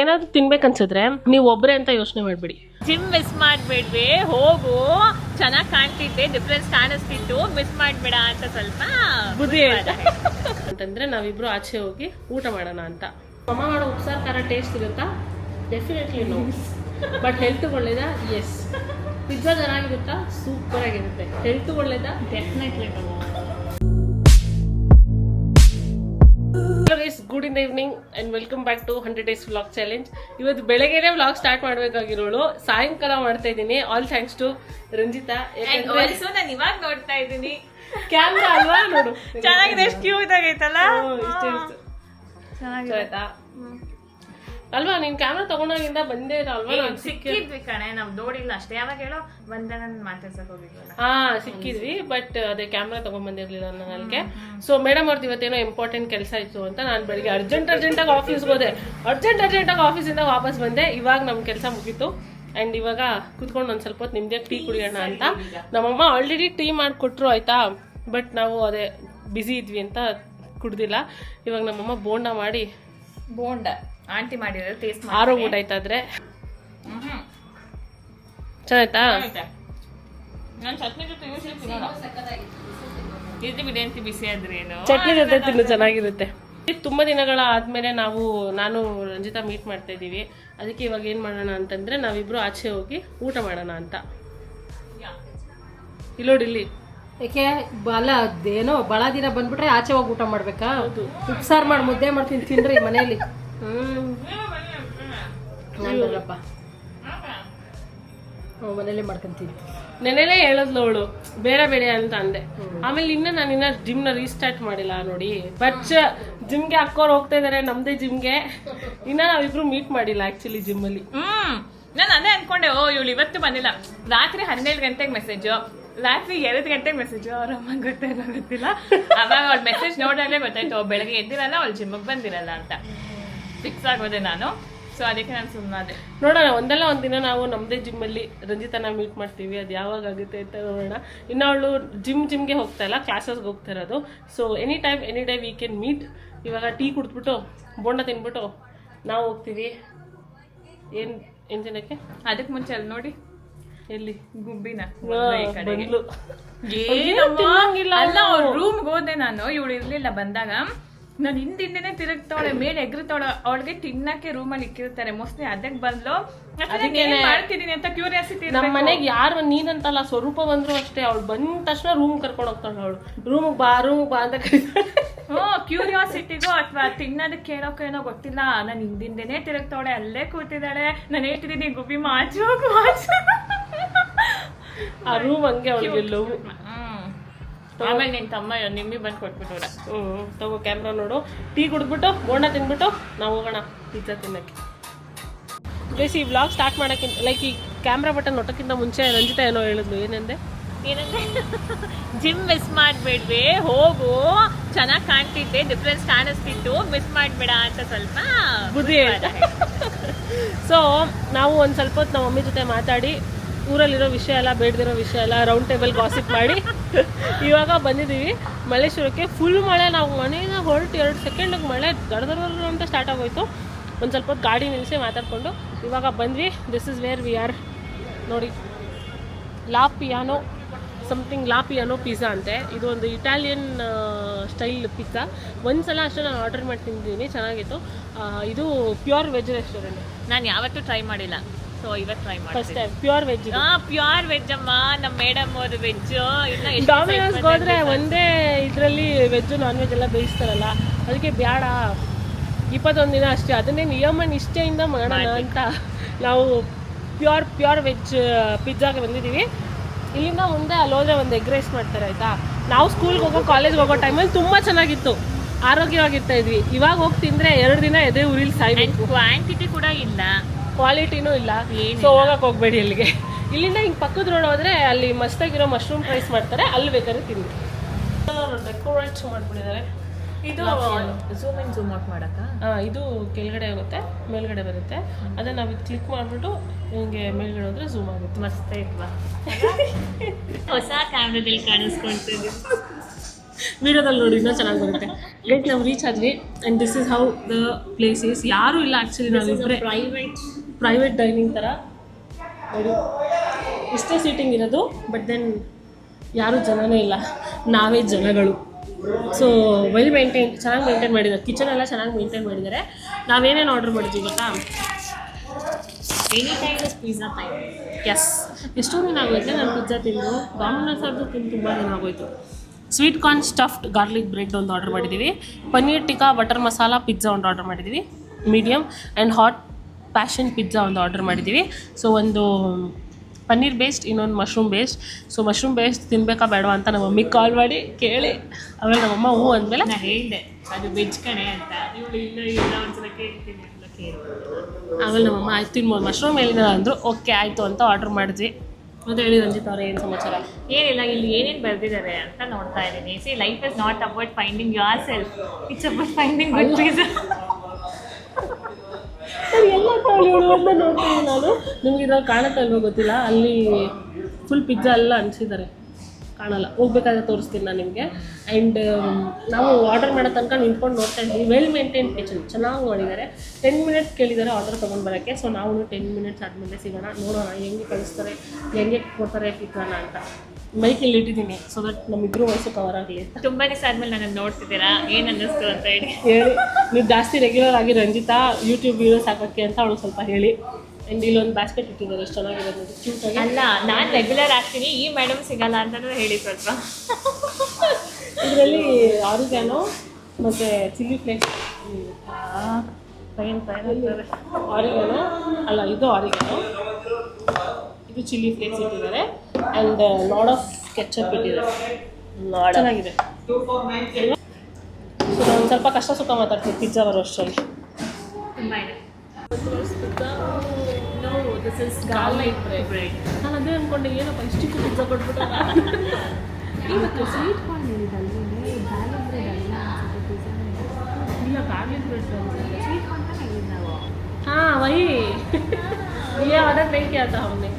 ಏನಾದ್ರು ತಿನ್ಬೇಕನ್ಸಿದ್ರೆ ನೀವು ಒಬ್ಬರೇ ಅಂತ ಯೋಚನೆ ಮಾಡ್ಬೇಡಿ, ಜಿಮ್ ಮಿಸ್ ಮಾಡಬೇಡ್ವೆ, ಹೋಗು, ಚೆನ್ನಾಗಿ ಕಾಣ್ತಿದ್ದೆ, ಡಿಫ್ರೆನ್ಸ್ ಕಾಣಿಸ್ತಿತ್ತು, ಮಿಸ್ ಮಾಡಬೇಡ ಅಂತ ಸ್ವಲ್ಪ ಬುದ್ಧಿ ಅಂತಂದ್ರೆ ನಾವಿಬ್ರು ಆಚೆ ಹೋಗಿ ಊಟ ಮಾಡೋಣ ಅಂತ. ಅಮ್ಮ ಮಾಡೋ ಉಪ್ಸಾರು ಖಾರ ಟೇಸ್ಟ್ ಇರುತ್ತಾ? Definitely no. ಬಟ್ ಹೆಲ್ತ್ ಒಳ್ಳೇದಾ? ಎಸ್. ಪಿಜ್ಜಾ ಚೆನ್ನಾಗಿರುತ್ತಾ? ಸೂಪರ್ ಆಗಿರುತ್ತೆ. ಹೆಲ್ತ್ ಒಳ್ಳೇದಾ? Definitely. Good in the evening and welcome back to 100 days vlog challenge. ಇವತ್ತು ಬೆಳಗ್ಗೆನೆ ವ್ಲಾಗ್ ಸ್ಟಾರ್ಟ್ ಮಾಡಬೇಕಾಗಿರೋಳು, ಸಾಯಂಕಾಲ ಮಾಡ್ತಾ ಇದ್ದೀನಿ. All thanks to Ranjitha. ನಾನು ಇವಾಗ ನೋಡ್ತಾ ಇದ್ದೀನಿ ಕ್ಯಾಮ್ರಾ ಅಲ್ವಾ, ನೋಡು ಚೆನ್ನಾಗಿದೆ, ಎಷ್ಟು ಕ್ಯೂಟ್ ಆಗೈತಲ್ಲ. ಚೆನ್ನಾಗಿರುತ್ತಾ ಅಲ್ವಾ? ನೀನ್ ಕ್ಯಾಮ್ರಾ ತಗೊಂಡಾಗಿಂದ ಬಂದೇ ಅಲ್ವಾ? ಸಿಕ್ಕಿದ್ವಿ ಕಣೆ, ನಾವ್ ನೋಡಿಲ್ಲ ಅಷ್ಟೇ. ಯಾವಾಗ ಹೇಳೋ ಒಂದ ಮಾತಾಡ್ಸಕ್ ಹೋಗಿದ್ವಲ್ಲ. ಸಿಕ್ಕಿದ್ವಿ, ಬಟ್ ಅದೇ ಕ್ಯಾಮ್ರಾ ತಗೊಂಡ್ ಬಂದಿರ್ಲಿಲ್ಲ ನನಗೆ. ಸೊ ಮೇಡಮ್ ಅವ್ರದ್ದು ಇವತ್ತೇನೋ ಇಂಪಾರ್ಟೆಂಟ್ ಕೆಲಸ ಇತ್ತು ಅಂತ ನಾನು ಬೆಳಿಗ್ಗೆ ಅರ್ಜೆಂಟಾಗಿ ಆಫೀಸ್ಗೆ ಹೋದೆ. ಅರ್ಜೆಂಟಾಗಿ ಆಫೀಸಿಂದ ವಾಪಸ್ ಬಂದೆ. ಇವಾಗ ನಮ್ ಕೆಲಸ ಮುಗೀತು ಅಂಡ್ ಇವಾಗ ಕುತ್ಕೊಂಡು ಒಂದ್ ಸ್ವಲ್ಪ ಹೊತ್ತು ನಿಮ್ದೇ ಟೀ ಕುಡಿಯೋಣ ಅಂತ. ನಮ್ಮಮ್ಮ ಆಲ್ರೆಡಿ ಟೀ ಮಾಡಿಕೊಟ್ರು ಆಯ್ತಾ, ಬಟ್ ನಾವು ಅದೇ ಬಿಸಿ ಇದ್ವಿ ಅಂತ ಕುಡ್ದಿಲ್ಲ. ಇವಾಗ ನಮ್ಮಮ್ಮ ಬೋಂಡ ಆಂಟಿ ಮಾಡಿದ್ರೆ ಟೇಸ್ಟ್ ಊಟ ಆಯ್ತಾದ್ರೆ ಚೆನ್ನಾಯ್ತಾ? ನಾನು ಚಟ್ನಿ ಜೊತೆ ಬಿಸಿ ಆದ್ರೆ ಚಟ್ನಿ ಜೊತೆ ತಿನ್ನು ಚೆನ್ನಾಗಿರುತ್ತೆ. ತುಂಬಾ ದಿನಗಳ ಆದ್ಮೇಲೆ ನಾನು ರಂಜಿತಾ ಮೀಟ್ ಮಾಡ್ತಾ ಇದೀವಿ. ಅದಕ್ಕೆ ಇವಾಗ ಏನ್ ಮಾಡೋಣ ಅಂತಂದ್ರೆ ನಾವಿಬ್ರು ಆಚೆ ಹೋಗಿ ಊಟ ಮಾಡೋಣ ಅಂತ. ಇಲ್ಲೋಡಿಲ್ಲಿ ಯಾಕೆ ಅಲ್ಲ, ಅದೇನೋ ಬಹಳ ದಿನ ಬಂದ್ಬಿಟ್ರೆ ಆಚೆ ಹೋಗಿ ಊಟ ಮಾಡ್ಬೇಕಾ? ಉಪ್ಸಾರು ಮಾಡಿ ಮುದ್ದೆ ಮಾಡ್ತೀನಿ ತಿನ್ರಿ ಮನೇಲಿ. ನಾನಲ್ಲಪ್ಪ, ಮನೇಲಿ ಮಾಡ್ಕೊಂತೀನಿ. ನೆನೆಲೆ ಹೇಳದ್ಲು ಅವಳು ಬೇಡ ಅಂತ ಅಂದೆ. ಆಮೇಲೆ ನಾನು ಜಿಮ್ನ ರೀಸ್ಟಾರ್ಟ್ ಮಾಡಿಲ್ಲ ನೋಡಿ. ಬಟ್ ಜಿಮ್ಗೆ ಅಕ್ಕೋರು ಹೋಗ್ತಾ ಇದಾರೆ, ನಮ್ದೇ ಜಿಮ್ಗೆ. ನಾವಿಬ್ರು ಮೀಟ್ ಮಾಡಿಲ್ಲ ಆಕ್ಚುಲಿ ಜಿಮ್ ಅಲ್ಲಿ. ನಾನು ಅದೇ ಅನ್ಕೊಂಡೆ, ಇವಳು ಇವತ್ತು ಬಂದಿಲ್ಲ. ರಾತ್ರಿ 12 ಗಂಟೆಗೆ ಮೆಸೇಜು, ರಾತ್ರಿ 2 ಗಂಟೆಗೆ ಮೆಸೇಜು. ಅವ್ರ ಅಮ್ಮಂಗೆ ಗೊತ್ತಿಲ್ಲ. ಅವಾಗ ಅವ್ಳ ಮೆಸೇಜ್ ನೋಡಾಗಲೇ ಗೊತ್ತಾಯ್ತು ಬೆಳಗ್ಗೆ ಎದ್ದಿರಲ್ಲ, ಅವಳು ಜಿಮ್ಗೆ ಬಂದಿರಲ್ಲ ಅಂತ ಫಿಕ್ಸ್ ಆಗೋದೆ ನಾನು. ಸೊ ಅದಕ್ಕೆ ನಾನು ಸುಮ್ಮನಾದೆ. ನೋಡೋಣ, ಒಂದಿನ ನಾವು ನಮ್ದೇ ಜಿಮ್ ಅಲ್ಲಿ ರಂಜಿತಾನ ಮೀಟ್ ಮಾಡ್ತೀವಿ. ಅದು ಯಾವಾಗ ಆಗುತ್ತೆ ಅಂತ ನೋಡೋಣ. ಇನ್ನು ಅವಳು ಜಿಮ್ಗೆ ಹೋಗ್ತಾ ಇಲ್ಲ, ಕ್ಲಾಸಸ್ಗೆ ಹೋಗ್ತಾ ಇರೋದು. So any day we can meet. ಇವಾಗ ಟೀ ಕುಡಿದ್ಬಿಟ್ಟು ಬೋಂಡ ತಿನ್ಬಿಟ್ಟು ನಾವು ಹೋಗ್ತೀವಿ. ಏನ್ ಜನಕ್ಕೆ ಅದಕ್ಕೆ ಮುಂಚೆ ಅಲ್ಲಿ ನೋಡಿ, ಎಲ್ಲಿ ಗುಬ್ಬಿನ ಅಲ್ಲ, ರೂಮ್ಗೆ ಹೋದೆ ನಾನು. ಇವಳು ಇರ್ಲಿಲ್ಲ ಬಂದಾಗ. ನಾನು ಹಿಂದಿಂದೇನೆ ತಿರುಗ್ತಾವಳೆ, ಮೇಲೆ ಎಗ್ರತಾವಳೆ. ಅವಳಿಗೆ ತಿನ್ನಕ್ಕೆ ರೂಮಲ್ಲಿ ಇಕ್ಕಿರ್ತಾರೆ ಮೋಸ್ಟ್ಲಿ, ಅದಕ್ಕೆ ಬಂದ್ಲು. ಮಾಡ್ತಿದೀನಿ ಅಂತ ಕ್ಯೂರಿಯಾಸಿಟಿ. ನಮ್ಮ ಮನೆಗೆ ಯಾರು ನೀನಂತಲ್ಲ, ಸ್ವರೂಪ ಬಂದ್ರು ಅಷ್ಟೇ, ಅವಳು ಬಂದ ತಕ್ಷಣ ರೂಮ್ ಕರ್ಕೊಂಡು ಹೋಗ್ತಾಳೆ. ಅವಳು ರೂಮ್ ಬಾ ಅಂತ ಕರೀತಾಳೆ. ಕ್ಯೂರಿಯಾಸಿಟಿಗೋ ಅಥವಾ ತಿನ್ನೋದಕ್ಕೆ ಕೇಳೋಕೇನೋ ಗೊತ್ತಿಲ್ಲ. ನಾನು ಹಿಂದಿಂದೇನೆ ತಿರುಗ್ತಾವಳೆ, ಅಲ್ಲೇ ಕೂತಿದ್ದಾಳೆ. ನಾನು ಹೇಳ್ತಿದ್ದೀನಿ ಗುಬ್ಬಿ ಮಾಚು. ಆ ರೂಮ್ ಹಂಗೆ ಅವಳಿಗೆ ಲವ್. ಆಮೇಲೆ ನಿನ್ ತಮ್ಮ ನಿಮ್ಮಿ ಬಂದು ಕೊಟ್ಬಿಟ್ಟವ್ರೆ. ತಗೋ ಕ್ಯಾಮ್ರಾ ನೋಡು. ಟೀ ಕುಡಿದ್ಬಿಟ್ಟು ಬೋಂಡ ತಿನ್ಬಿಟ್ಟು ನಾವು ಹೋಗೋಣ ಪಿಜ್ಜಾ ತಿನ್ನಕ್ಕೆ. ಬೇಸಿ ಈ ವ್ಲಾಗ್ ಸ್ಟಾರ್ಟ್ ಮಾಡೋಕ್ಕಿಂತ ಲೈಕ್ ಈ ಕ್ಯಾಮ್ರಾ ಬಟನ್ ನೋಡೋಕ್ಕಿಂತ ಮುಂಚೆ ರಂಜಿತಾ ಏನೋ ಹೇಳಿದ್ಲು. ಏನಂದ್ರೆ ಜಿಮ್ ಮಿಸ್ ಮಾಡಬೇಡ್ವೆ, ಹೋಗು, ಚೆನ್ನಾಗಿ ಕಾಣ್ತಿದ್ದೆ, ಡಿಫ್ರೆನ್ಸ್ ಕಾಣಿಸ್ತಿತ್ತು, ಮಿಸ್ ಮಾಡಬೇಡ ಅಂತ ಸ್ವಲ್ಪ ಬುದ್ಧಿ. ಸೊ ನಾವು ಒಂದು ಸ್ವಲ್ಪ ಹೊತ್ತು ನಮ್ಮ ಮಮ್ಮಿ ಜೊತೆ ಮಾತಾಡಿ ಊರಲ್ಲಿರೋ ವಿಷಯ ಎಲ್ಲ, ಬೇಡದಿರೋ ವಿಷಯ ಎಲ್ಲ ರೌಂಡ್ ಟೇಬಲ್ ಗಾಸಿಪ್ ಮಾಡಿ ಇವಾಗ ಬಂದಿದ್ದೀವಿ ಮಲ್ಲೇಶ್ವರಕ್ಕೆ. ಫುಲ್ ಮಳೆ. ನಾವು ಮನೆಯಿಂದ ಹೊರಟು 2 ಸೆಕೆಂಡಿಗೆ ಮಳೆ ದಡ ಅಂತ ಸ್ಟಾರ್ಟ್ ಆಗೋಯ್ತು. ಒಂದು ಸ್ವಲ್ಪ ಹೊತ್ತು ಗಾಡಿ ನಿಲ್ಲಿಸಿ ಮಾತಾಡಿಕೊಂಡು ಇವಾಗ ಬಂದ್ವಿ. This is where we are. ನೋಡಿ, ಲಾ ಪಿಯಾನೋ ಪಿಜ್ಜಾ ಅಂತೆ. ಇದು ಒಂದು ಇಟಾಲಿಯನ್ ಸ್ಟೈಲ್ ಪಿಜ್ಜಾ. ಒಂದ್ಸಲ ಅಷ್ಟೇ ನಾನು ಆರ್ಡರ್ ಮಾಡಿ ತಿಂದಿದ್ದೀನಿ, ಚೆನ್ನಾಗಿತ್ತು. ಇದು ಪ್ಯೂರ್ ವೆಜ್ ರೆಸ್ಟೋರೆಂಟ್. ನಾನು ಯಾವತ್ತೂ ಟ್ರೈ ಮಾಡಿಲ್ಲ, ಸೊ ಇವತ್ತು ಟ್ರೈ ಮಾಡಿ. First time pure veg. Pure veg ಅಮ್ಮ, ನಮ್ಮ ಮೇಡಮ್ ಅವರು ವೆಜ್. ಡಾಮಿನೋಸ್ಗೆ ಹೋದ್ರೆ ಒಂದೇ ಇದರಲ್ಲಿ ವೆಜ್ ನಾನ್ ವೆಜ್ ಎಲ್ಲ ಬೇಯಿಸ್ತಾರಲ್ಲ, ಅದಕ್ಕೆ ಬೇಡ 21 ದಿನ ಅಷ್ಟೇ. ಅದನ್ನೇ ನಿಯಮ ನಿಷ್ಠೆಯಿಂದ ಮಾಡೋಣ ಅಂತ ನಾವು ಪ್ಯೂರ್ ವೆಜ್ ಪಿಜ್ಜಾಗೆ ಬಂದಿದ್ದೀವಿ. ಇಲ್ಲಿಂದ ಮುಂದೆ ಅಲ್ಲಿ ಹೋದ್ರೆ ಒಂದು ಎಗ್ ರೈಸ್ ಮಾಡ್ತಾರೆ ಆಯ್ತಾ. ನಾವು ಸ್ಕೂಲ್ಗೆ ಹೋಗೋ ಕಾಲೇಜ್ಗೆ ಹೋಗೋ ಟೈಮಲ್ಲಿ ತುಂಬ ಚೆನ್ನಾಗಿತ್ತು, ಆರೋಗ್ಯವಾಗಿರ್ತಾ ಇದ್ವಿ. ಇವಾಗ ಹೋಗಿ ತಿಂದರೆ 2 ದಿನ ಎದೆ ಉರಿಲಿ ಸಾಯ್ಬೇಕು. ಕ್ವಾಂಟಿಟಿ ಕೂಡ ಇಲ್ಲ, ಕ್ವಾಲಿಟಿನೂ ಇಲ್ಲ. ಸೊ ಹೋಗಕ್ಕೆ ಹೋಗ್ಬೇಡಿ ಅಲ್ಲಿಗೆ. ಇಲ್ಲಿಂದ ಹಿಂಗೆ ಪಕ್ಕದ ರೋಡ್ ಹೋದ್ರೆ ಅಲ್ಲಿ ಮಸ್ತಾಗಿರೋ ಮಶ್ರೂಮ್ ಫ್ರೈಸ್ ಮಾಡ್ತಾರೆ, ಅಲ್ಲಿ ಬೇಕಾದ್ರೆ ತಿಂದು. ಡೆಕೋರೇಟ್ ಮಾಡ್ಬಿಟ್ಟಿದ್ದಾರೆ. ಇದು ಝೂಮ್ ಇನ್ ಝೂಮ್ ಔಟ್ ಮಾಡಕ್ಕ. ಇದು ಕೆಳಗಡೆ ಹೋಗುತ್ತೆ, ಮೇಲ್ಗಡೆ ಬರುತ್ತೆ. ಅದನ್ನ ನಾವು ಕ್ಲಿಕ್ ಮಾಡಿಬಿಟ್ಟು ಹಿಂಗೆ ಮೇಲ್ಗಡೆ ಹೋದ್ರೆ ಝೂಮ್ ಆಗುತ್ತೆ. ಮಸ್ತ್ ಇಲ್ವಾ? ಹೊಸ ಕ್ಯಾಮ್ರಾದಲ್ಲಿ ಕಾಣಿಸ್ಕೊಳ್ತಿದ್ವಿ. ವಿಡಿಯೋದಲ್ಲಿ ನೋಡಿ ಇನ್ನೂ ಚೆನ್ನಾಗಿ ಬರುತ್ತೆ. ಗೈಸ್ ನಾವು ರೀಚ್ ಆದ್ವಿ and this is how the place is. ಯಾರೂ ಇಲ್ಲ ಆ್ಯಕ್ಚುಲಿ, ನಾವಿಬ್ಬರೇ ಪ್ರೈವೇಟ್ ಡೈನಿಂಗ್ ಥರ ನೋಡಿ. ಇಷ್ಟೇ ಸೀಟಿಂಗ್ ಇರೋದು, ಬಟ್ ದೆನ್ ಯಾರೂ ಜನನೇ ಇಲ್ಲ, ನಾವೇ ಜನಗಳು. ಸೊ ವೆಲ್ ಮೇಂಟೈನ್, ಚೆನ್ನಾಗಿ ಮೇಂಟೈನ್ ಮಾಡಿದ್ದಾರೆ. ಕಿಚನ್ ಎಲ್ಲ ಚೆನ್ನಾಗಿ ಮೇಂಟೈನ್ ಮಾಡಿದ್ದಾರೆ. ನಾವೇನೇನು ಆರ್ಡರ್ ಮಾಡಿದ್ವಿ ಗೊತ್ತಾ? Any time is pizza time. Yes, ಎಷ್ಟೋ ದಿನ ಆಗೋಯ್ತು ನಾನು ಪಿಜ್ಜಾ ತಿಂದು. ಡಾಮಿನೋಸ್ ಅವ್ರದ್ದು ತಿಂದು ತುಂಬ ದಿನ ಆಗೋಯ್ತು. Sweet corn stuffed garlic bread ಒಂದು ಆರ್ಡರ್ ಮಾಡಿದ್ದೀವಿ. ಪನ್ನೀರ್ ಟಿಕ್ಕಾ ಬಟರ್ ಮಸಾಲ ಪಿಜ್ಜಾ ಒಂದು ಆರ್ಡರ್ ಮಾಡಿದ್ದೀವಿ medium, and hot passion pizza ಒಂದು ಆರ್ಡರ್ ಮಾಡಿದ್ದೀವಿ. ಸೊ ಒಂದು ಪನ್ನೀರ್ ಬೇಸ್ಡ್, ಇನ್ನೊಂದು mushroom based. So mushroom based ತಿನ್ನಬೇಕಾ ಬೇಡವಾ ಅಂತ ನಮ್ಮ ಮಮ್ಮಿಗೆ ಕಾಲ್ ಮಾಡಿ ಕೇಳಿ, ಆಮೇಲೆ ನಮ್ಮಮ್ಮ ಹೂ ಅಂದಮೇಲೆ ನಾನು ಹೇಳಿದೆ ಅದು ವೆಜ್ ಕಣೆ ಅಂತ. ಇವಳು ಇಲ್ಲ ಒಂದ್ಸಲ ಕೇಳ್ತೀನಿ ಅಂತ ಆಮೇಲೆ ನಮ್ಮಮ್ಮ ಆಯ್ತು ತಿನ್ಬೋದು, ಮಶ್ರೂಮ್ ಹೇಳಿದ ಅಂದರು. ಓಕೆ ಆಯಿತು ಅಂತ ಆರ್ಡರ್ ಮಾಡಿದ್ವಿ. ಮತ್ತು ಹೇಳಿ ರಂಜಿತ್ ಅವರೇ, ಏನು ಸಮಾಚಾರ? ಏನಿಲ್ಲ, ಇಲ್ಲಿ ಏನೇನು ಬರೆದಿದ್ದಾರೆ ಅಂತ ನೋಡ್ತಾ ಇದ್ದೀನಿ. C, life is not about finding your self, it's about finding good pizza. ಎಲ್ಲ ನೋಡ್ತೀನಿ ನಾನು. ನಿಮ್ಗೆ ಇದ್ರಲ್ಲಿ ಕಾಣುತ್ತಾ ಇಲ್ವೋ ಗೊತ್ತಿಲ್ಲ, ಅಲ್ಲಿ ಫುಲ್ ಪಿಜ್ಜಾ ಎಲ್ಲ ಅನಿಸಿದ್ದಾರೆ, ಕಾಣಲ್ಲ. ಹೋಗ್ಬೇಕಾದ್ರೆ ತೋರಿಸ್ತೀನಿ ನಾನು ನಿಮಗೆ. ಆ್ಯಂಡ್ ನಾವು ಆರ್ಡರ್ ಮಾಡೋ ತನಕ ನಿಂತ್ಕೊಂಡು ನೋಡ್ತಾ ಇದ್ವಿ. ವೆಲ್ ಮೇಂಟೈನ್ ಕಿಚನ್, ಚೆನ್ನಾಗಿ ಮಾಡಿದ್ದಾರೆ. 10 ಮಿನಿಟ್ಸ್ ಕೇಳಿದ್ದಾರೆ ಆರ್ಡರ್ ತೊಗೊಂಡು ಬರೋಕ್ಕೆ. ಸೊ ನಾವು 10 ಮಿನಿಟ್ಸ್ ಆದಮೇಲೆ ಸಿಗೋಣ, ನೋಡೋಣ ಹೆಂಗೆ ಕಳಿಸ್ತಾರೆ, ಹೆಂಗೆ ಕೊಡ್ತಾರೆ ಪಿಜ್ಜಾನ ಅಂತ. ಮೈಕಲ್ಲಿ ಇಟ್ಟಿದ್ದೀನಿ, ಸೊ ದಟ್ ನಮ್ಮಿಬ್ಬರು ವಯಸ್ಸು ಕವರ್ ಆಗಲಿ ಅಂತ. ತುಂಬ ದಿವಸ ಆದಮೇಲೆ ನನ್ನನ್ನು ನೋಡ್ತಿದ್ದೀರಾ, ಏನು ಅನ್ನಿಸ್ತು ಅಂತ ಹೇಳಿ ನೀವು ಜಾಸ್ತಿ ರೆಗ್ಯುಲರ್ ಆಗಿ ರಂಜಿತಾ ಯೂಟ್ಯೂಬ್ ವೀಡಿಯೋಸ್ ಹಾಕೋಕ್ಕೆ ಅಂತ ಅವಳು ಸ್ವಲ್ಪ ಹೇಳಿ. ಆ್ಯಂಡ್ ಇಲ್ಲೊಂದು ಬ್ಯಾಸ್ಕೆಟ್ ಇಟ್ಟಿದ್ದಾರೆ, ಎಷ್ಟು ಚೆನ್ನಾಗಿದೆ ನೋಡಿ, ಕ್ಯೂಟಾಗಿ. ಅಲ್ಲ, ನಾನು ರೆಗ್ಯುಲರ್ ಆಗ್ತೀನಿ, ಈ ಮೇಡಮ್ ಸಿಗಲ್ಲ ಅಂತಲೂ ಹೇಳಿ ಸ್ವಲ್ಪ. ಇದರಲ್ಲಿ ಆರಿಗ್ಯಾನೋ ಮತ್ತು ಚಿಲ್ಲಿ ಫ್ಲೇಕ್ಸ್. ಆರಿಗ್ಯಾನೋ ಅಲ್ಲ, ಇದು ಆರಿಗ್ಯಾನೋ, ಇದು ಚಿಲ್ಲಿ ಫ್ಲೇಕ್ಸ್ ಇಟ್ಟಿದ್ದಾರೆ. ಆ್ಯಂಡ್ ಲಾಡ್ ಆಫ್ ಕೆಚಪ್ ಇಟ್ಟಿದ್ದಾರೆ, ಚೆನ್ನಾಗಿದೆ. ಸೊ ನಾನು ಸ್ವಲ್ಪ ಕಷ್ಟ ಸುಖ ಮಾತಾಡ್ತೀನಿ ಪಿಜ್ಜಾ ಬರೋ ಅಷ್ಟರಲ್ಲಿ. ತುಂಬ ಇದೆ. This is garlic bread. ನಾನು ಅದೇ ಅಂದ್ಕೊಂಡೆ, ಏನಪ್ಪ ಇಷ್ಟಕ್ಕೆ ಪಿಜ್ಜಾ ಕೊಟ್ಬಿಟ್ಟು. ಸ್ವೀಟ್ ಕಾರ್ನ್ ಹೇಳಿದಲ್ವೇ, ಗಾರ್ಲಿಕ್ ಬ್ರೆಡ್ ಅಲ್ಲ. ಇಲ್ಲ, ಗಾರ್ಲಿಕ್ ಬ್ರೆಡ್ ಸ್ವೀಟ್ ಕಾರ್ನ್ का नहीं था वो. हाँ वही ये ऑर्डर नहीं किया था हमने.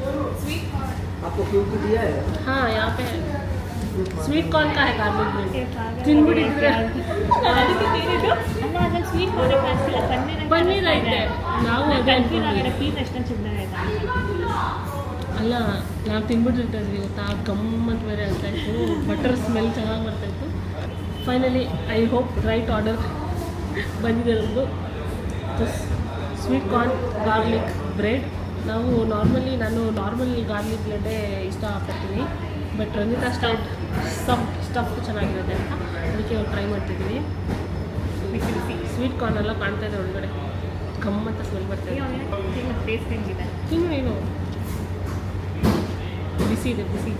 ಸ್ವೀಟ್ आपको क्यों दिया है? हाँ यहाँ पे ಸ್ವೀಟ್ ಕಾರ್ನ್ का है ಗಾರ್ಲಿಕ್ ಬ್ರೆಡ್. ತಿನ್ಬಿಟ್ಟಿದ್ರೆ ಅದಕ್ಕೆ ತಿಂದಿದ್ದು. ಅಲ್ಲ, ಅದ್ರಲ್ಲಿ ಸ್ವೀಟ್ ಕಾರ್ನ್ ಕಳಿಸಿಲ್ಲ, ಪನ್ನೀರ್ ಐತೆ. ನಾವು ಅದೇ ಕನ್ಫ್ಯೂಸ್ ಪೀಸ್ ಅಷ್ಟೊಂದು ಚೆನ್ನಾಗಿದೆ. ಅಲ್ಲ, ನಾವು ತಿನ್ಬಿಟ್ಟಿರ್ತೀವಿ ಗೊತ್ತಾ, ಗಮ್ಮತ್ ಬೇರೆ ಆಗ್ತಾಯಿತ್ತು, ಬಟರ್ ಸ್ಮೆಲ್ ಚೆನ್ನಾಗಿ ಬರ್ತಾಯಿತ್ತು. Finally I hope right order ಬಂದಿದೆ ನಮ್ಮದು. Sweet corn garlic bread. ನಾನು ನಾರ್ಮಲ್ ಗಾರ್ಲಿಕ್ ಬ್ರೆಡ್ಡೇ ಇಷ್ಟಪಡ್ತೀನಿ, ಬಟ್ ರಂಜಿತಾ ಸ್ಟಫ್ ಚೆನ್ನಾಗಿರುತ್ತೆ ಅಂತ ಅದಕ್ಕೆ ಅವ್ರು ಟ್ರೈ ಮಾಡ್ತಿದ್ದೀವಿ. ಸ್ವೀಟ್ ಕಾರ್ನ್ ಎಲ್ಲ ಕಾಣ್ತಾ ಇದೆ ಒಳಗಡೆ, ಗಮ್ಮತ್ತ ಸ್ಮೆಲ್ ಬರ್ತಾಯಿದೆ. ಟೇಸ್ಟ್ ಹೆಂಗಿದೆ? ಏನು ಬಿಸಿ ಇದೆ, ಬಿಸಿ.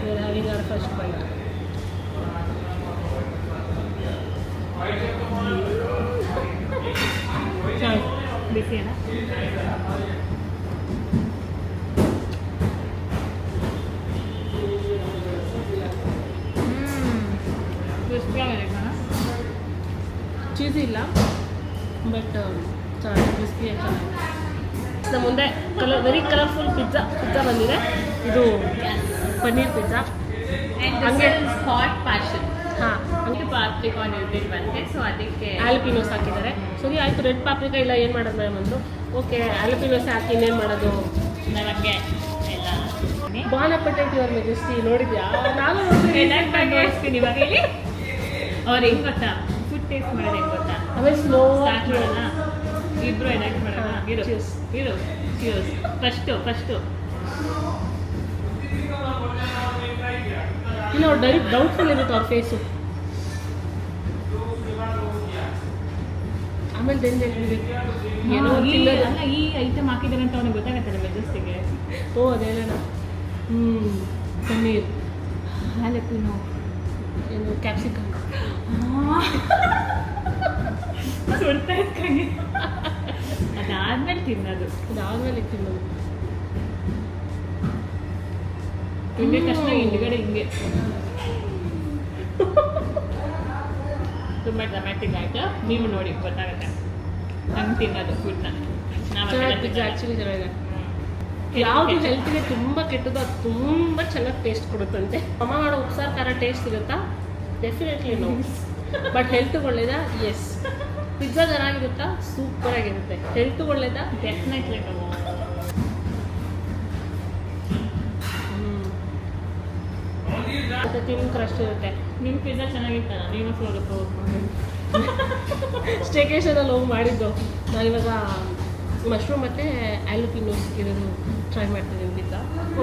Having our first bite. ಬಿಸಿ ಅಲ್ಲ? ಚೀಸ್ ಇಲ್ಲ, ಬಟ್ ಚೆನ್ನಾಗಿ ಕ್ರಿಸ್ಪಿ ಚೆನ್ನಾಗಿದೆ. ನಮ್ಮ ಮುಂದೆ ವೆರಿ ಕಲರ್ಫುಲ್ ಪಿಜ್ಜಾ ಬಂದಿದೆ. ಇದು ಪನ್ನೀರ್ ಪಿಜ್ಜಾ. ಹಂಗೆ ಹಾಟ್ ಪ್ಯಾಷನ್. ಹಾಂ, ಹಂಗೆ ಪಾಪ್ರಿಕಾನ್ ಇರ್ತಿಲ್ವಂತೆ, ಸೊ ಅದಕ್ಕೆ ಆಲ್ಪಿನೋಸ್ ಹಾಕಿದ್ದಾರೆ. ಸರಿ ಆಯಿತು, ರೆಡ್ ಪಾಪ್ರಿಕಾ ಇಲ್ಲ, ಏನು ಮಾಡೋದು ಮ್ಯಾಮ್ ಅಂದರು. ಓಕೆ, ಆಲ್ಪಿನೋಸ್ ಹಾಕಿ ಇನ್ನೇನು ಮಾಡೋದು ನಮಗೆ ಎಲ್ಲ ಬಾನ್ ಅಪಟೈಟ್ ಯುವರ್ ಮೆಜೆಸ್ಟಿ ನೋಡಿದ್ಯಾ? ನಾನು ನೋಡಿಸ್ತೀನಿ ಇವಾಗ. ಇಲ್ಲಿ ಅವ್ರು ಹೆಂಗೆ ಗೊತ್ತಾ, ಫುಡ್ ಟೇಸ್ಟ್ ಮಾಡೋದು ಹೆಂಗೆ ಗೊತ್ತಾ? ಆಮೇಲೆ ಸ್ಲೋ ಸ್ಟಾರ್ಟ್ ಮಾಡೋಣ, ಇಬ್ಬರು ಎಡಕ್ಟ್ ಮಾಡೋಣ. ಇರು Cheers. ಇರು ಚಿಯರ್ಸ್. ಫಸ್ಟು ಇಲ್ಲ, ಅವ್ರು ಡೌಟ್ಫುಲ್ ಇರುತ್ತೆ ಅವ್ರ ಫೇಸು. ಆಮೇಲೆ ಏನೋ ಅಲ್ಲ, ಈ ಐಟಮ್ ಹಾಕಿದ್ದಾರೆ ಅಂತ ಅವ್ನಿಗೆ ಗೊತ್ತಾಗತ್ತಲ್ಲ ಮೆಜೆಸ್ಟಿಗೆ. ಓ ಅದೇನ. ಪನ್ನೀರ್, ಹಾಲೆಪ್ಪಿನೋ, ಏನು ಕ್ಯಾಪ್ಸಿಕಮ್ ಸುಡ್ತಾ ಇದ್ದಂಗೆ. ಅದಾದ್ಮೇಲೆ ತಿನ್ನೋದು. ಅದಾದ್ಮೇಲೆ ತಿನ್ನೋದು. ತಿಂದ ತಕ್ಷಣ ಹಿಂದ್ಗಡೆ ಹಿಂಗೆ ತುಂಬ ಡ್ರಾಮ್ಯಾಟಿಕ್ ಆಯ್ತು. ನೀವು ನೋಡಿ ಗೊತ್ತಾಗುತ್ತೆ ಹಂಗೆ ತಿನ್ನೋದು ಫುಡ್ನ. ಪಿಜ್ಜಾ ಆ್ಯಕ್ಚುಲಿ ಚೆನ್ನಾಗಿದೆ. ಯಾವುದು ಹೆಲ್ತ್ಗೆ ತುಂಬ ಕೆಟ್ಟದ್ದು ಅದು ತುಂಬ ಚೆನ್ನಾಗಿ ಟೇಸ್ಟ್ ಕೊಡುತ್ತಂತೆ. ಅಮ್ಮ ಮಾಡೋ ಉಪ್ಸಾರು ಖಾರ ಟೇಸ್ಟ್ ಇರುತ್ತಾ? Definitely no. ಬಟ್ ಹೆಲ್ತ್ಗೆ ಒಳ್ಳೇದಾ? ಎಸ್. ಪಿಜ್ಜಾ ಚೆನ್ನಾಗಿರುತ್ತಾ? ಸೂಪರಾಗಿರುತ್ತೆ. ಹೆಲ್ತ್ಗೆ ಒಳ್ಳೇದಾ? ಡೆಫಿನೆಟ್ಲಿ ಮತ್ತು ತಿನ್ ಕ್ರಸ್ಟ್ ಇರುತ್ತೆ. ನಿಮ್ಮ ಪಿಜ್ಜಾ ಚೆನ್ನಾಗಿತ್ತಲ್ಲ, ನೀವು ಸ್ವಲ್ಪ ಸ್ಟೇಕೇಶನಲ್ಲಿ ಹೋಗಿ ಮಾಡಿದ್ದು. ನಾನಿವಾಗ ಮಶ್ರೂಮ್ ಮತ್ತು ಆಲೂಪಿನೋಸ್ ಇರೋದು ಟ್ರೈ ಮಾಡ್ತಿದ್ದೀನಿ ಪಿಜ್ಜಾ.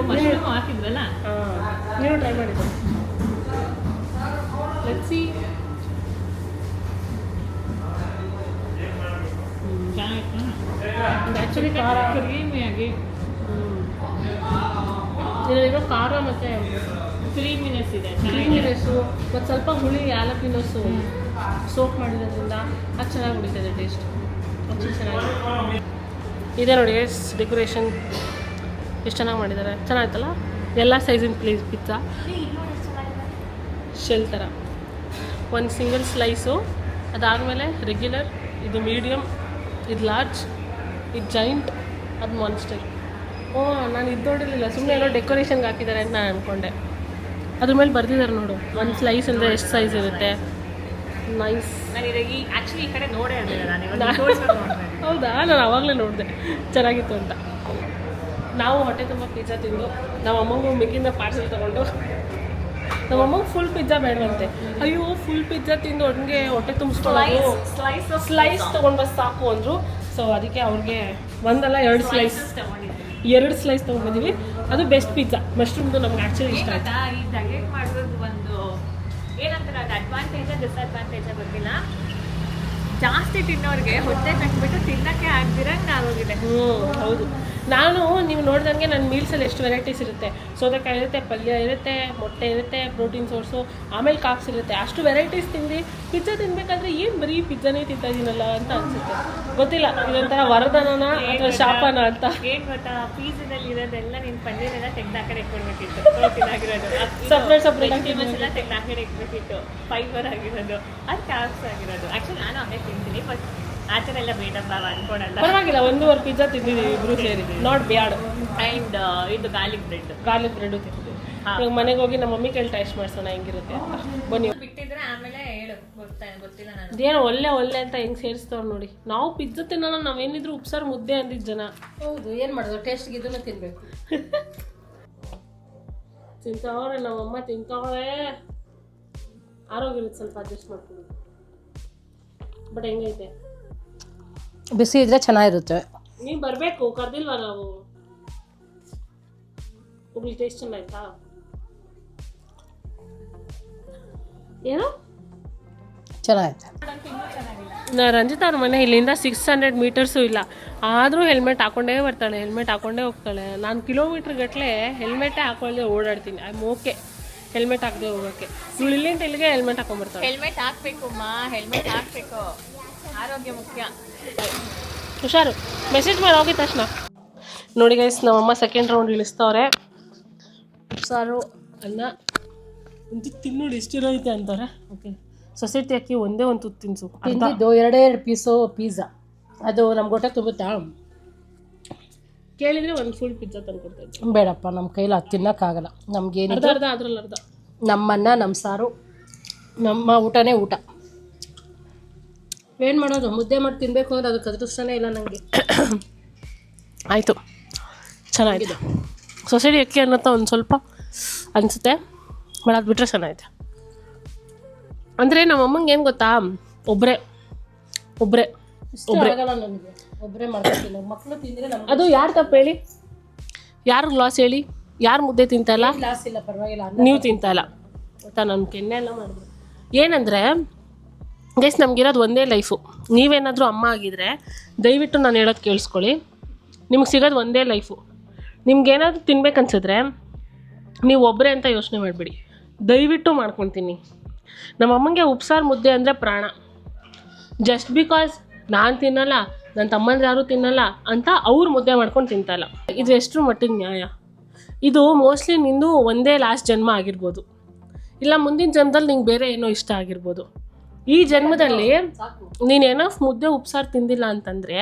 ಮಶ್ರೂಮ್ ಹಾಕಿದ್ವಲ್ಲ, ನೀವು ಟ್ರೈ ಮಾಡಿದ್ದು. Let's see. ಚೆನ್ನಾಗಿತ್ತು. ಆ್ಯಕ್ಚುಲಿ ಖಾರ ಕ್ರೀಮಿಯಾಗಿ ಇದರಲ್ಲಿರೋ ಖಾರ ಮತ್ತು ಕ್ರೀಮಿನೆಸ್ ಇದೆ. ಕ್ರೀಮಿನೆಸ್ಸು ಮತ್ತು ಸ್ವಲ್ಪ ಹುಳಿ ಆಲಪಿನೋಸು ಸೋಪ್ ಮಾಡಿರೋದ್ರಿಂದ ಅದು ಚೆನ್ನಾಗಿ ಉಳಿತದೆ ಟೇಸ್ಟ್. ಆ್ಯಕ್ಚುಲಿ ಚೆನ್ನಾಗಿದೆ. ಇದೆ ನೋಡಿ ಡೆಕೋರೇಷನ್ ಎಷ್ಟು ಚೆನ್ನಾಗಿ ಮಾಡಿದ್ದಾರೆ. ಚೆನ್ನಾಗಿತ್ತಲ್ಲ? ಎಲ್ಲ ಸೈಜಿನ ಪಿಜ್ಜಾ ಶೆಲ್ ಥರ. ಒಂದು ಸಿಂಗಲ್ ಸ್ಲೈಸು, ಅದಾದಮೇಲೆ ರೆಗ್ಯುಲರ್, ಇದು ಮೀಡಿಯಮ್, ಇದು ಲಾರ್ಜ್, ಇದು ಜೈಂಟ್, ಅದು ಮಾನ್ಸ್ಟರ್. ನಾನು ಇದು ನೋಡಿರಲಿಲ್ಲ, ಸುಮ್ಮನೆ ಏನೋ ಡೆಕೋರೇಷನ್ಗೆ ಹಾಕಿದ್ದಾರೆ ಅಂತ ನಾನು ಅಂದ್ಕೊಂಡೆ. ಅದ್ರ ಮೇಲೆ ಬರ್ದಿದ್ದಾರೆ ನೋಡು, ಒಂದು ಸ್ಲೈಸ್ ಅಂದರೆ ಎಷ್ಟು ಸೈಜ್ ಇರುತ್ತೆ. ನೈಸ್. ನಾನು ಈ ಆ್ಯಕ್ಚುಲಿ ಈ ಕಡೆ ನೋಡೇ ಇರಲಿಲ್ಲ. ಹೌದಾ? ನಾನು ಆವಾಗಲೇ ನೋಡಿದೆ ಚೆನ್ನಾಗಿತ್ತು ಅಂತ. ನಾವು ಹೊಟ್ಟೆ ತುಂಬ ಪಿಜ್ಜಾ ತಿಂದು ನಮ್ಮ ಅಮ್ಮಂಗೂ ಮಿಕ್ಕಿಂದ ಪಾರ್ಸೆಲ್ ತೊಗೊಂಡು, ನಮ್ಮ ಅಮ್ಮಂಗೆ ಫುಲ್ ಪಿಜ್ಜಾ ಬೇಡವಂತೆ. ಅಯ್ಯೋ ಫುಲ್ ಪಿಜ್ಜಾ ತಿಂದು ಒಟ್ಟಿಗೆ ಹೊಟ್ಟೆ ತುಂಬಿಸ್ಕೊಳ್ಳೋದು, ಸ್ಲೈಸ್ ತೊಗೊಂಡು ಸಾಕು ಅಂದರು. ಸೊ ಅದಕ್ಕೆ ಅವ್ರಿಗೆ ಒಂದಲ್ಲ 2 ಸ್ಲೈಸ್ ತೊಗೊಂಡಿದ್ದೀವಿ. ಅದು ಬೆಸ್ಟ್ ಪಿಜ್ಜಾ. ಮಶ್ರೂಮ್ದು ನಮ್ಗೆ ಆ್ಯಕ್ಚುಲಿ ಇಷ್ಟ ಆಯ್ತು. ಈ ಡಯಟ್ ಮಾಡೋದು ಒಂದು ಏನಂತಾರೆ, ಅದು ಅಡ್ವಾಂಟೇಜ್ ಡಿಸ್ಅಡ್ವಾಂಟೇಜ್ ಗೊತ್ತಿಲ್ಲ. ಜಾಸ್ತಿ ತಿನ್ನೋರಿಗೆ ಹೊಟ್ಟೆ ಕಟ್ಬಿಟ್ಟು ತಿನ್ನಕ್ಕೆ ಆಗ್ದಿರಂಗೆ ಆಗೋಗಿದೆ. ಹೌದು. ನಾನು ನೀವು ನೋಡ್ದಂಗೆ ನನ್ನ ಮೀಲ್ಸಲ್ಲಿ ಎಷ್ಟು ವೆರೈಟೀಸ್ ಇರುತ್ತೆ. ಸೌತೆಕಾಯಿ ಇರುತ್ತೆ, ಪಲ್ಯ ಇರುತ್ತೆ, ಮೊಟ್ಟೆ ಇರುತ್ತೆ, ಪ್ರೋಟೀನ್ ಸೋರ್ಸು, ಆಮೇಲೆ ಕಾಪ್ಸ್ ಇರುತ್ತೆ. ಅಷ್ಟು ವೆರೈಟೀಸ್ ತಿಂದು ಪಿಜ್ಜಾ ತಿನ್ನಬೇಕಾದ್ರೆ ಏನು ಬರೀ ಪಿಜ್ಜಾನೇ ತಿಂತಾ ಇದ್ದೀನಲ್ಲ ಅಂತ ಅನಿಸುತ್ತೆ. ಗೊತ್ತಿಲ್ಲ ಇದೊಂಥರ ವರದಾನನ ಅಥವಾ ಶಾಪನ ಅಂತ. ಏನು ಗೊತ್ತಾ, ಪಿಜ್ಜಾದಲ್ಲಿ ಇರೋದೆಲ್ಲ ನೀನು ಪನ್ನೀರೆಲ್ಲ ತೆಗ್ದು ಆ ಕಡೆ ಇಟ್ಕೊಡ್ಬೇಕಿತ್ತು. ಪ್ರೋಟೀನ್ ಆಗಿರೋದು ಸಪ್ರೇಟ್ ವೆಜಿಟೇಬಲ್ಸ್ ಎಲ್ಲ ತೆಗ್ದು ಆ ಕಡೆ ಇಟ್ಬೇಕಿತ್ತು. ಫೈಬರ್ ಆಗಿರೋದು, ಅದು ಕಾರ್ಬ್ಸ್ ಆಗಿರೋದು. ಆ್ಯಕ್ಚುಲಿ ನಾನು ಅವೇ ತಿಂತೀನಿ, ಬಟ್ ಆ ಥರ ಎಲ್ಲ ಬೇಡಪ್ಪ ಅನ್ಕೊಳಲ್ಲ. ಪರವಾಗಿಲ್ಲ, 1 ಪಿಜ್ಜಾ ತಿಂದಿದ್ದೀವಿ ಇಬ್ರು ಸೇರಿ, ನಾಟ್ ಬ್ಯಾಡ್. ಆ್ಯಂಡ್ ಇದು ಗಾರ್ಲಿಕ್ ಬ್ರೆಡ್ ಬ್ರೆಡ್ಡು ತಿಂದಿದ್ದೀವಿ. ಇವಾಗ ಮನೆಗೆ ಹೋಗಿ ನಮ್ಮ ಮಮ್ಮಿ ಕೈಲಿ ಟೇಸ್ಟ್ ಮಾಡ್ಸೋಣ ಹೆಂಗಿರುತ್ತೆ ಅಂತ. ಬನ್ನಿ. ಬಿಟ್ಟಿದ್ರೆ ಆಮೇಲೆ ಹೇಳು, ಗೊತ್ತಿಲ್ಲ ನಾನು. ಅದೇನೋ ಒಳ್ಳೆ ಅಂತ ಹೆಂಗೆ ಸೇರಿಸ್ತವ್ರು ನೋಡಿ. ನಾವು ಪಿಜ್ಜಾ ತಿನ್ನೋಣ, ನಾವೇನಿದ್ರು ಉಪ್ಸಾರು ಮುದ್ದೆ ಅಂದಿದ್ದು ಜನ. ಹೌದು, ಏನು ಮಾಡೋದು, ಟೇಸ್ಟ್ಗೆ ಇದನ್ನು ತಿನ್ನಬೇಕು. ತಿಂತವ್ರೆ ನಮ್ಮಮ್ಮ ತಿಂತವ್ರೆ. ಆರೋಗ್ಯ ಇರುತ್ತೆ, ಸ್ವಲ್ಪ ಅಡ್ಜಸ್ಟ್ ಮಾಡ್ಕೊಂಡು. ಬಟ್ ಹೆಂಗೈತೆ? ಬಿಸಿ ಇದ್ರೆ ಚೆನ್ನಾಗಿರುತ್ತೆ. ನೀವು ಬರಬೇಕು, ಕರ್ದಿಲ್ವಾ ನಾವು? ಒಬ್ಳಿಗೆ ಟೇಸ್ಟ್ ಚೆನ್ನಾಯ್ತಾ? ಏನು ಚೆನ್ನಾಗೈತೆ. ರಂಜಿತಾ ಅವ್ರ ಮನೆ ಇಲ್ಲಿಂದ 600 ಮೀಟರ್ಸು ಇಲ್ಲ, ಆದರೂ ಹೆಲ್ಮೆಟ್ ಹಾಕೊಂಡೇ ಬರ್ತಾಳೆ, ಹೆಲ್ಮೆಟ್ ಹಾಕೊಂಡೇ ಹೋಗ್ತಾಳೆ. ನಾನು ಕಿಲೋಮೀಟ್ರ್ ಗಟ್ಟಲೆ ಹೆಲ್ಮೆಟೇ ಹಾಕೊಳ್ಳದೆ ಓಡಾಡ್ತೀನಿ. ಐ ಆಮ್ ಓಕೆ ಹೆಲ್ಮೆಟ್ ಹಾಕದೆ ಹೋಗೋಕ್ಕೆ. ಇವಳು ಇಲ್ಲಿಂದ ಇಲ್ಲಿಗೆ ಹೆಲ್ಮೆಟ್ ಹಾಕೊಂಡ್ಬರ್ತಾಳೆ. ಹೆಲ್ಮೆಟ್ ಹಾಕ್ಬೇಕು ಅಮ್ಮ, ಹೆಲ್ಮೆಟ್ ಹಾಕ್ಬೇಕು, ಆರೋಗ್ಯ ಮುಖ್ಯ. ಹುಷಾರು. ಮೆಸೇಜ್ ಮಾಡಿ ಹೋಗಿದ ತಕ್ಷಣ. ನೋಡಿ ಗೈಸ್, ನಮ್ಮಮ್ಮ ಸೆಕೆಂಡ್ ರೌಂಡ್ ಇಳಿಸ್ತವ್ರೆ. ಉಪ್ಸಾರು ಅನ್ನ ಒಂದು ತಿನ್ನೋಡಿ ಎಷ್ಟಿರೋೈತೆ ಅಂತಾರೆ. ಓಕೆ, ಸೊಸೈಟಿ ಅಕ್ಕಿ ಒಂದೇ ಒಂದು ತುತ್ತು ತಿನ್ಸು. ತಿಂದಿದ್ದು 2 ಪೀಸು ಪಿಜ್ಜಾ, ಅದು ನಮ್ಗೆ ಹೊಟ್ಟೆ ತುಂಬುತ್ತಾ? ಕೇಳಿದರೆ ಒಂದು ಫುಲ್ ಪಿಜ್ಜಾ ತಂದು ಕೊಡ್ತಾ ಇದ್ದೆ. ಬೇಡಪ್ಪ, ನಮ್ಮ ಕೈಲಿ ಅದು ತಿನ್ನೋಕ್ಕಾಗಲ್ಲ. ನಮಗೇನು ಅರ್ಧ ಅದ್ರಲ್ಲಿ ಅರ್ಧ. ನಮ್ಮನ್ನ, ನಮ್ಮ ಸಾರು, ನಮ್ಮ ಊಟನೇ ಊಟ. ಏನು ಮಾಡೋದು, ಮುದ್ದೆ ಮಾಡಿ ತಿನ್ನಬೇಕು ಅಂದ್ರೆ ಅದಕ್ಕೆ ಅದೃಷ್ಟನೇ ಇಲ್ಲ ನನಗೆ. ಆಯಿತು, ಚೆನ್ನಾಗಿದೆ. ಸೊಸೈಟಿ ಅಕ್ಕಿ ಅನ್ನೋಂಥ ಒಂದು ಸ್ವಲ್ಪ ಅನಿಸುತ್ತೆ, ಬಟ್ ಅದು ಬಿಟ್ಟರೆ ಚೆನ್ನಾಗಿದೆ. ಅಂದರೆ ನಮ್ಮ ಅಮ್ಮಂಗೆ ಏನು ಗೊತ್ತಾ, ಒಬ್ಬರೇ ಆಗಲ್ಲ ನನಗೆ, ಒಬ್ಬರೇ ಮಾಡ್ಕೊತೀನಿ. ಮಕ್ಕಳು ತಿಂದರೆ ನಮ್ಗೆ ಅದು ಯಾರು ತಪ್ಪು ಹೇಳಿ? ಯಾರು ಲಾಸ್ ಹೇಳಿ? ಯಾರು ಮುದ್ದೆ ತಿಂತಾಯಿಲ್ಲ? ಲಾಸ್ ಇಲ್ಲ, ಪರವಾಗಿಲ್ಲ. ನೀವು ತಿಂತಾಯಿಲ್ಲ ಗೊತ್ತಾ? ನನ್ನ ಕೆನ್ನೆ ಎಲ್ಲ ಮಾಡಿದ್ರು. ಏನಂದರೆ ಗೈಸ್, ನಮಗಿರೋದು ಒಂದೇ ಲೈಫು. ನೀವೇನಾದರೂ ಅಮ್ಮ ಆಗಿದ್ರೆ ದಯವಿಟ್ಟು ನಾನು ಹೇಳೋದು ಕೇಳಿಸ್ಕೊಳ್ಳಿ. ನಿಮ್ಗೆ ಸಿಗೋದು ಒಂದೇ ಲೈಫು. ನಿಮ್ಗೇನಾದರೂ ತಿನ್ಬೇಕನ್ಸಿದ್ರೆ ನೀವು ಒಬ್ಬರೇ ಅಂತ ಯೋಚನೆ ಮಾಡಿಬಿಡಿ, ದಯವಿಟ್ಟು ಮಾಡ್ಕೊತೀನಿ. ನಮ್ಮ ಅಮ್ಮಂಗೆ ಉಪ್ಸಾರು ಮುದ್ದೆ ಅಂದರೆ ಪ್ರಾಣ. ಜಸ್ಟ್ ಬಿಕಾಸ್ ನಾನು ತಿನ್ನಲ್ಲ, ನನ್ನ ತಮ್ಮಂದ್ರೆ ಯಾರೂ ತಿನ್ನಲ್ಲ ಅಂತ ಅವ್ರು ಮುದ್ದೆ ಮಾಡ್ಕೊಂಡು ತಿಂತಲ್ಲ. ಇದು ಎಷ್ಟರ ಮಟ್ಟಿಗೆ ನ್ಯಾಯ? ಇದು ಮೋಸ್ಟ್ಲಿ ನಿಂದು ಒಂದೇ ಲಾಸ್ಟ್ ಜನ್ಮ ಆಗಿರ್ಬೋದು, ಇಲ್ಲ ಮುಂದಿನ ಜನ್ಮದಲ್ಲಿ ನಿಂಗೆ ಬೇರೆ ಏನೋ ಇಷ್ಟ ಆಗಿರ್ಬೋದು. ಈ ಜನ್ಮದಲ್ಲಿ ನೀನೇನೋ ಮುದ್ದೆ ಉಪ್ಸಾರು ತಿಂದಿಲ್ಲ ಅಂತಂದರೆ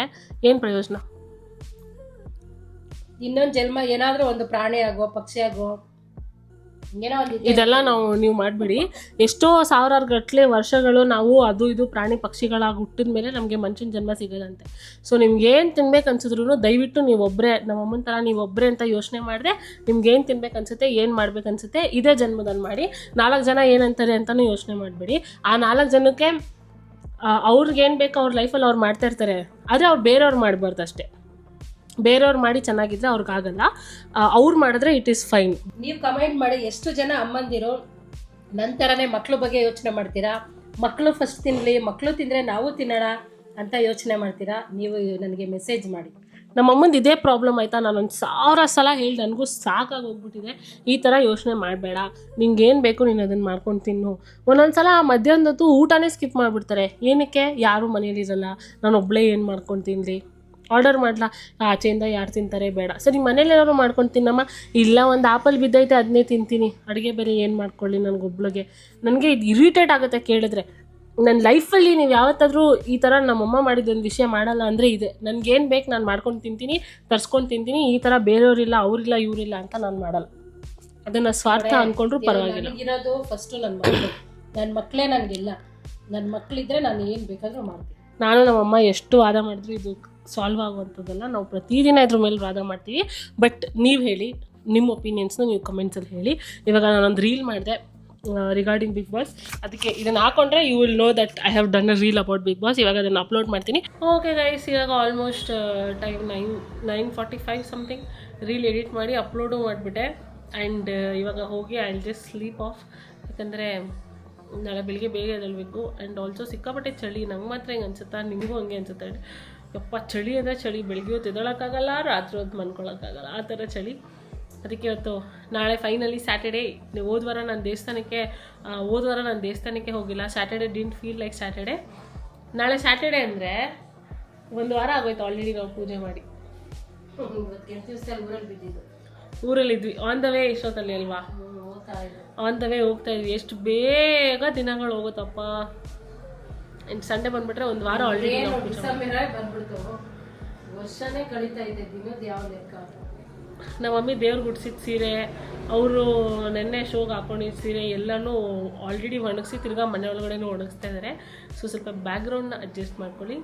ಏನು ಪ್ರಯೋಜನ? ಇನ್ನೊಂದು ಜನ್ಮ ಏನಾದರೂ ಒಂದು ಪ್ರಾಣಿ ಆಗೋ, ಪಕ್ಷಿ ಆಗೋ, ಏನೋ ಒಂದು ಇದೆಲ್ಲ ನೀವು ಮಾಡಬೇಡಿ. ಎಷ್ಟೋ ಸಾವಿರಾರು ಗಟ್ಟಲೆ ವರ್ಷಗಳು ನಾವು ಅದು ಇದು ಪ್ರಾಣಿ ಪಕ್ಷಿಗಳಾಗಿ ಹುಟ್ಟಿದ ಮೇಲೆ ನಮಗೆ ಮನುಷ್ಯನ ಜನ್ಮ ಸಿಗೋದಂತೆ. ಸೊ ನಿಮ್ಗೆ ಏನು ತಿನ್ಬೇಕು ಅನ್ಸಿದ್ರು ದಯವಿಟ್ಟು ನೀವು ಒಬ್ಬರೇ, ನಮ್ಮ ಅಮ್ಮನ ಥರ ನೀವು ಒಬ್ಬರೇ ಅಂತ ಯೋಚನೆ ಮಾಡಿದ್ರೆ ನಿಮ್ಗೆ ಏನು ತಿನ್ಬೇಕು ಅನ್ಸುತ್ತೆ, ಏನು ಮಾಡ್ಬೇಕು ಅನ್ಸುತ್ತೆ ಇದೇ ಜನ್ಮದಲ್ಲಿ ಮಾಡಿ. 4 ಜನ ಏನಂತಾರೆ ಅಂತಲೂ ಯೋಚನೆ ಮಾಡಬೇಡಿ. ಆ 4 ಜನಕ್ಕೆ ಅವ್ರಿಗೇನು ಬೇಕೋ ಅವ್ರ ಲೈಫಲ್ಲಿ ಅವ್ರು ಮಾಡ್ತಾ ಇರ್ತಾರೆ, ಆದರೆ ಅವ್ರು ಬೇರೆಯವ್ರು ಮಾಡಬಾರ್ದು ಅಷ್ಟೇ. ಬೇರೆಯವ್ರು ಮಾಡಿ ಚೆನ್ನಾಗಿದ್ರೆ ಅವ್ರಿಗಾಗಲ್ಲ, ಅವ್ರು ಮಾಡಿದ್ರೆ ಇಟ್ ಈಸ್ ಫೈನ್. ನೀವು ಕಮೆಂಟ್ ಮಾಡಿ ಎಷ್ಟು ಜನ ಅಮ್ಮಂದಿರು ನಂತರನೇ ಮಕ್ಳ ಬಗ್ಗೆ ಯೋಚನೆ ಮಾಡ್ತೀರಾ, ಮಕ್ಕಳು ಫಸ್ಟ್ ತಿನ್ನಲಿ, ಮಕ್ಕಳು ತಿಂದರೆ ನಾವು ತಿನ್ನೋಣ ಅಂತ ಯೋಚನೆ ಮಾಡ್ತೀರಾ. ನೀವು ನನಗೆ ಮೆಸೇಜ್ ಮಾಡಿ. ನಮ್ಮ ಅಮ್ಮಂದು ಇದೇ ಪ್ರಾಬ್ಲಮ್ ಆಯಿತಾ, ನಾನೊಂದು 1000 ಸಲ ಹೇಳಿ ನನಗೂ ಸಾಕಾಗಿ ಹೋಗ್ಬಿಟ್ಟಿದೆ. ಈ ಥರ ಯೋಚನೆ ಮಾಡಬೇಡ, ನಿಂಗೆ ಏನು ಬೇಕು ನೀನು ಅದನ್ನು ಮಾಡ್ಕೊಂಡು ತಿನ್ನು. ಒಂದೊಂದು ಸಲ ಮಧ್ಯಾಹ್ನದೊತ್ತು ಊಟನೇ ಸ್ಕಿಪ್ ಮಾಡಿಬಿಡ್ತಾರೆ. ಏನಕ್ಕೆ? ಯಾರೂ ಮನೇಲಿರಲ್ಲ, ನಾನು ಒಬ್ಬಳೇ ಏನು ಮಾಡ್ಕೊಂಡು ತಿನ್ನಲಿ, ಆರ್ಡರ್ ಮಾಡಲಾ, ಆಚೆಯಿಂದ ಯಾರು ತಿಂತಾರೆ, ಬೇಡ ಸರಿ ಮನೇಲಿ ಏನಾದ್ರು ಮಾಡ್ಕೊಂಡು ತಿನ್ನಮ್ಮ. ಇಲ್ಲ ಒಂದು ಆಪಲ್ ಬಿದ್ದೈತೆ ಅದನ್ನೇ ತಿಂತೀನಿ, ಅಡುಗೆ ಬೇರೆ ಏನು ಮಾಡ್ಕೊಳ್ಳಿ ನನಗೊಬ್ಳಿಗೆ. ನನಗೆ ಇದು ಇರಿಟೇಟ್ ಆಗುತ್ತೆ ಕೇಳಿದ್ರೆ. ನನ್ನ ಲೈಫಲ್ಲಿ ನೀವು ಯಾವತ್ತಾದರೂ ಈ ಥರ ನಮ್ಮಮ್ಮ ಮಾಡಿದ್ದೊಂದು ವಿಷಯ ಮಾಡಲ್ಲ ಅಂದರೆ ಇದೆ, ನನಗೇನು ಬೇಕು ನಾನು ಮಾಡ್ಕೊಂಡು ತಿಂತೀನಿ, ತರ್ಸ್ಕೊಂಡು ತಿಂತೀನಿ. ಈ ಥರ ಬೇರೆಯವರಿಲ್ಲ, ಅವರಿಲ್ಲ, ಇವರಿಲ್ಲ ಅಂತ ನಾನು ಮಾಡಲ್ಲ. ಅದನ್ನು ಸ್ವಾರ್ಥ ಅಂದ್ಕೊಂಡ್ರು ಪರವಾಗಿಲ್ಲ. ನನಗಿರೋದು ಫಸ್ಟು ನನ್ನ ಮಕ್ಕಳೇ ನನಗಿಲ್ಲ. ನನ್ನ ಮಕ್ಕಳಿದ್ರೆ ನಾನು ಏನು ಬೇಕಾದರೂ ಮಾಡ್ತೀನಿ. ನಾನು ನಮ್ಮಮ್ಮ ಎಷ್ಟು ವಾದ ಮಾಡಿದ್ರು ಇದು ಸಾಲ್ವ್ ಆಗುವಂಥದ್ದಲ್ಲ. ನಾವು ಪ್ರತಿದಿನ ಇದ್ರ ಮೇಲೆ ವಾದ ಮಾಡ್ತೀವಿ. ಬಟ್ ನೀವು ಹೇಳಿ, ನಿಮ್ಮ ಒಪಿನಿಯನ್ಸ್ನ ನೀವು ಕಮೆಂಟ್ಸಲ್ಲಿ ಹೇಳಿ. ಇವಾಗ ನಾನೊಂದು ರೀಲ್ ಮಾಡಿದೆ ರಿಗಾರ್ಡಿಂಗ್ ಬಿಗ್ ಬಾಸ್, ಅದಕ್ಕೆ ಇದನ್ನು ಹಾಕೊಂಡ್ರೆ you will know that I have done a reel about Bigg Boss. ಇವಾಗ ಅದನ್ನು ಅಪ್ಲೋಡ್ ಮಾಡ್ತೀನಿ. ಓಕೆ ಗೈಸ್, ಇವಾಗ almost time 9:45 something. Reel edit ಮಾಡಿ ಅಪ್ಲೋಡು ಮಾಡಿಬಿಟ್ಟೆ. ಆ್ಯಂಡ್ ಇವಾಗ ಹೋಗಿ I will just sleep off, ಯಾಕಂದರೆ ನಾಳೆ ಬೆಳಿಗ್ಗೆ ಬೇಗ ಎದ್ದೇಳಬೇಕು. ಆ್ಯಂಡ್ ಆಲ್ಸೋ ಸಿಕ್ಕಾಪಟ್ಟೆ ಚಳಿ. ನಂಗೆ ಮಾತ್ರ ಹಿಂಗೆ ಅನ್ಸುತ್ತಾ, ನಿಮಗೂ ಹಂಗೆ ಅನ್ಸುತ್ತೆ? ಯಪ್ಪ ಚಳಿ ಅಂದರೆ ಚಳಿ, ಬೆಳಿಗ್ಗೆ ಹೊತ್ತು ಎದ್ದೇಳೋಕ್ಕಾಗಲ್ಲ, ರಾತ್ರಿ ಹೊತ್ತು ಮನ್ಕೊಳ್ಳೋಕ್ಕಾಗಲ್ಲ, ಆ ಥರ ಚಳಿ. ಅದಕ್ಕೆ ಇವತ್ತು ನಾಳೆ ಫೈನಲಿ ಸ್ಯಾಟರ್ಡೇ. ಹೋದ ವಾರ ನಾನು ದೇವಸ್ಥಾನಕ್ಕೆ ಹೋಗಿಲ್ಲ. Saturday didn't feel like Saturday. ನಾಳೆ ಸ್ಯಾಟರ್ಡೇ ಅಂದರೆ 1 ವಾರ ಆಗೋಯ್ತು ಆಲ್ರೆಡಿ ನಾವು ಪೂಜೆ ಮಾಡಿ. ಊರಲ್ಲಿದ್ವಿ, ಆನ್ ದ ವೇ ಇಷ್ಟೊತ್ತಲ್ಲಿ ಅಲ್ವಾ, ಆನ್ ದ ವೇ ಹೋಗ್ತಾ ಇದ್ವಿ. ಎಷ್ಟು ಬೇಗ ದಿನಗಳು ಹೋಗುತ್ತಪ್ಪ. ಇನ್ನು ಸಂಡೇ ಬಂದ್ಬಿಟ್ರೆ 1 ವಾರ ಆಲ್ರೆಡಿ ಬಂದ್ಬಿಡ್ತು, ವರ್ಷನೇ ಕಳೀತಾ ಇದೆ. ದಿನದ ಯಾವ ಲೆಕ್ಕ? ನಮ್ಮ ಮಮ್ಮಿ ದೇವ್ರಿಗೆ ಗುಡ್ಸಿದ ಸೀರೆ, ಅವರು ನೆನ್ನೆ ಶೋಗೆ ಹಾಕೊಂಡಿದ್ದ ಸೀರೆ ಎಲ್ಲನೂ ಆಲ್ರೆಡಿ ಒಣಗಿಸಿ ತಿರ್ಗಾ ಮನೆ ಒಳಗಡೆನೂ ಒಣಗಿಸ್ತಾ ಇದ್ದಾರೆ. ಸೊ ಸ್ವಲ್ಪ ಬ್ಯಾಕ್ಗ್ರೌಂಡ್ನ ಅಡ್ಜಸ್ಟ್ ಮಾಡ್ಕೊಳ್ಳಿ.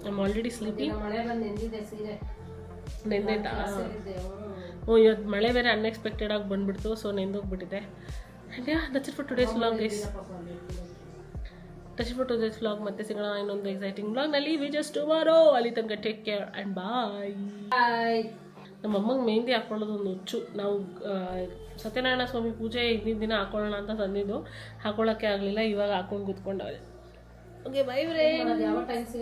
ನಮ್ಮ ಆಲ್ರೆಡಿ ಸ್ಲೀಪಿಂಗ್. ಮಳೆ ಬಂದು ನೆಂದಿದೆ ಸೀರೆ ನೆನ್ನೆ ಇವತ್ತು ಮಳೆ ಬೇರೆ ಅನ್ಎಕ್ಸ್ಪೆಕ್ಟೆಡ್ ಆಗಿ ಬಂದ್ಬಿಡ್ತು. ಸೊ ನೆಂದೋಗ್ಬಿಟ್ಟಿದೆ. And that's it for today's vlog guys. Touch vlog ಮತ್ತೆ ಸಿಗೋಣ ಇನ್ನೊಂದು ಎಕ್ಸೈಟಿಂಗ್ ವ್ಲಾಗ್ನಲ್ಲಿ. We just tomorrow. ಅಲ್ಲಿ ತನಕ ಟೇಕ್ ಕೇರ್ ಆ್ಯಂಡ್ ಬಾಯ್. ನಮ್ಮ ಅಮ್ಮಂಗೆ ಮೆಹಂದಿ ಹಾಕೊಳ್ಳೋದು ಒಂದು ಹುಚ್ಚು. ನಾವು ಸತ್ಯನಾರಾಯಣ ಸ್ವಾಮಿ ಪೂಜೆ ಹಿಂದಿನ ದಿನ ಹಾಕೊಳ್ಳೋಣ ಅಂತ ತಂದಿದ್ದು, ಹಾಕೊಳ್ಳೋಕ್ಕೆ ಆಗಲಿಲ್ಲ. ಇವಾಗ ಹಾಕೊಂಡು ಕೂತ್ಕೊಂಡವ್ರೆ. Okay by.